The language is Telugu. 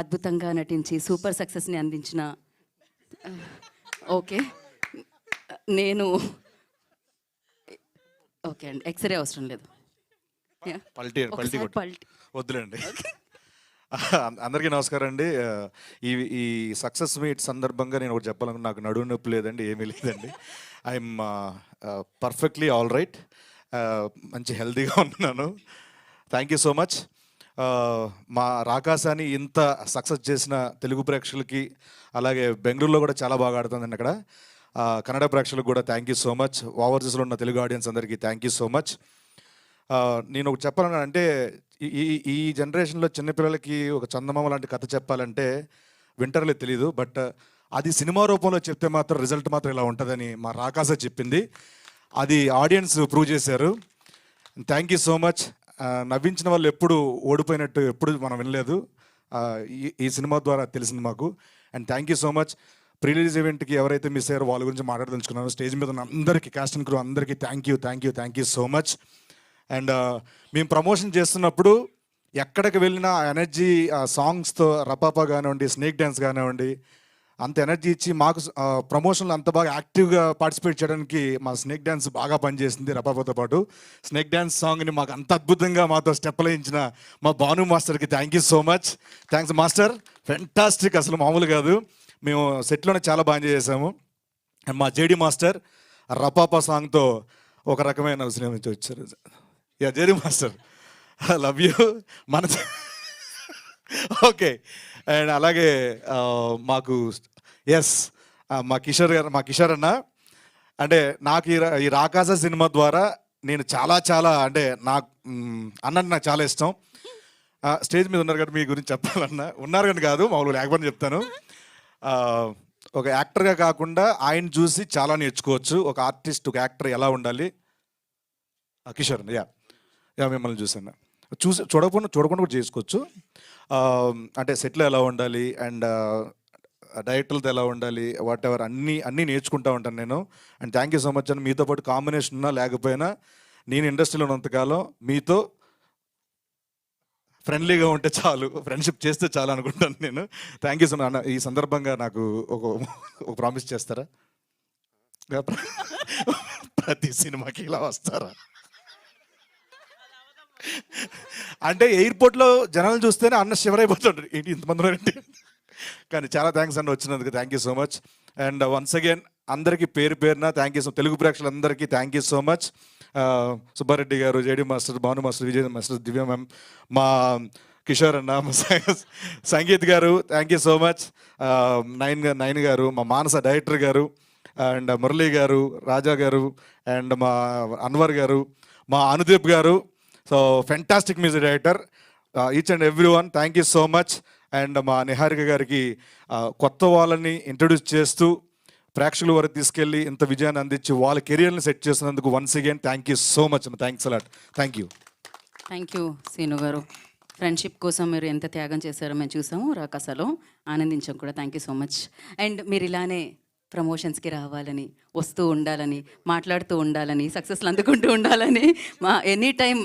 అద్భుతంగా నటించి సూపర్ సక్సెస్ని అందించిన ఓకే నేను ఓకే అండి ఎక్స్రే అవసరం లేదు వద్దులేండి. అందరికీ నమస్కారం అండి. ఈ సక్సెస్ మీట్ సందర్భంగా నేను ఒకటి చెప్పాలనుకున్నా. నాకు నడుము నొప్పి లేదండి, ఏమీ లేదండి. I'm perfectly all right. మంచి హెల్తీగా ఉన్నాను. Thank you so much. మా రాకాసాని ఇంత సక్సెస్ చేసిన తెలుగు ప్రేక్షకులకి, అలాగే బెంగళూరులో కూడా చాలా బాగా ఆడుతుందండి అక్కడ. కన్నడ ప్రేక్షకులకు కూడా థ్యాంక్ యూ సో మచ్. ఓవర్సీస్లో ఉన్న తెలుగు ఆడియన్స్ అందరికీ థ్యాంక్ యూ సో మచ్. నేను ఒకటి చెప్పాలన్నా అంటే ఈ ఈ జనరేషన్లో చిన్నపిల్లలకి ఒక చందమామ లాంటి కథ చెప్పాలంటే వింటర్లే తెలీదు. బట్ అది సినిమా రూపంలో చెప్తే మాత్రం రిజల్ట్ మాత్రం ఇలా ఉంటుందని మా రాకాస చెప్పింది. అది ఆడియన్స్ ప్రూవ్ చేశారు. Thank you so much. నవ్వించిన వాళ్ళు ఎప్పుడు ఓడిపోయినట్టు ఎప్పుడు మనం వినలేదు. ఈ సినిమా ద్వారా తెలిసింది మాకు. And thank you so much. Pre release ఈవెంట్కి ఎవరైతే మిస్ అయ్యారో వాళ్ళ గురించి మాట్లాడదలుచుకున్నాను. స్టేజ్ మీద ఉన్న అందరికీ, కాస్ట్ అండ్ క్రూ అందరికీ thank you so much. And మేము ప్రమోషన్ చేస్తున్నప్పుడు ఎక్కడికి వెళ్ళినా ఎనర్జీ, సాంగ్స్తో రపాపా కానివ్వండి, స్నేక్ డ్యాన్స్ కానివ్వండి, అంత ఎనర్జీ ఇచ్చి మాకు ప్రమోషన్లో అంత బాగా యాక్టివ్గా పార్టిసిపేట్ చేయడానికి మా స్నేక్ డ్యాన్స్ బాగా పనిచేసింది. రపాపాతో పాటు స్నేక్ డ్యాన్స్ సాంగ్ని మాకు అంత అద్భుతంగా మాతో స్టెప్లు వేయించిన మా భాను మాస్టర్కి thank you so much. Thanks master, fantastic, అసలు మామూలు కాదు. మేము సెట్లోనే చాలా బాగా ఎంజాయ్ చేసాము. అండ్ మా జేడి మాస్టర్ రపాపా సాంగ్తో ఒక రకమైన సినిమా నుంచి వచ్చారు. JD master, I love you. మన ఓకే. అండ్ అలాగే మాకు మా కిషోర్ అన్న, అంటే నాకు ఈ రాకాస సినిమా ద్వారా నేను చాలా అంటే నాకు అన్నది నాకు చాలా ఇష్టం. స్టేజ్ మీద ఉన్నారు కాబట్టి మీ గురించి చెప్పాలన్నా, ఉన్నారు కానీ కాదు మామూలుగా లేకపోతే చెప్తాను. ఒక యాక్టర్గా కాకుండా ఆయన చూసి చాలా నేర్చుకోవచ్చు. ఒక ఆర్టిస్ట్, ఒక యాక్టర్ ఎలా ఉండాలి. కిషోర్ మిమ్మల్ని చూసాను, చూడకుండా కూడా చేసుకోవచ్చు. అంటే సెట్లో ఎలా ఉండాలి అండ్ డైరెక్టర్లతో ఎలా ఉండాలి, వాట్ ఎవర్ అన్నీ నేర్చుకుంటూ ఉంటాను నేను. And thank you so much అని. మీతో పాటు కాంబినేషన్ ఉన్నా లేకపోయినా నేను ఇండస్ట్రీలో ఉన్నంతకాలం మీతో ఫ్రెండ్లీగా ఉంటే చాలు, ఫ్రెండ్షిప్ చేస్తే చాలు అనుకుంటాను నేను. Thank you so much. ఈ సందర్భంగా నాకు ఒక ప్రామిస్ చేస్తారా? ప్రతి సినిమాకి ఇలా వస్తారా? అంటే ఎయిర్పోర్ట్లో జనాలు చూస్తేనే అన్న శివరైపోతుంటారు, ఏంటి ఇంతమంది ఏంటి. కానీ చాలా థ్యాంక్స్ అన్న వచ్చినందుకు. Thank you so much. And once again అందరికీ పేరున థ్యాంక్ యూ సో, తెలుగు ప్రేక్షకులందరికీ thank you so much. Subbareddy గారు, JD master, Bhanu master, Vijay master, Divya ma'am, మా కిషోర్ అన్న, మా సంగీత్ గారు థ్యాంక్ యూ సో మచ్. నైన్ గారు, మా మానస డైరెక్టర్ గారు, అండ్ మురళీ గారు, రాజా గారు, అండ్ మా అన్వర్ గారు, మా అనుదీప్ గారు. So fantastic music director. Each and every one thank you so much. And మా నిహారిక గారికి కొత్త వాళ్ళని ఇంట్రడ్యూస్ చేస్తూ ప్రేక్షకుల వరకు తీసుకెళ్ళి ఇంత విజయాన్ని అందించి వాళ్ళ కెరియర్ని సెట్ చేసినందుకు once again thank you so much. Thanks a lot. Thank you Seenu గారు. ఫ్రెండ్షిప్ కోసం మీరు ఎంత త్యాగం చేశారో మేము చూసాము రాకాసలో, ఆనందించాం కూడా. Thank you so much. And మీరు ఇలానే ప్రమోషన్స్కి రావాలని, వస్తూ ఉండాలని, మాట్లాడుతూ ఉండాలని, సక్సెస్లు అందుకుంటూ ఉండాలని, మా ఎనీ టైం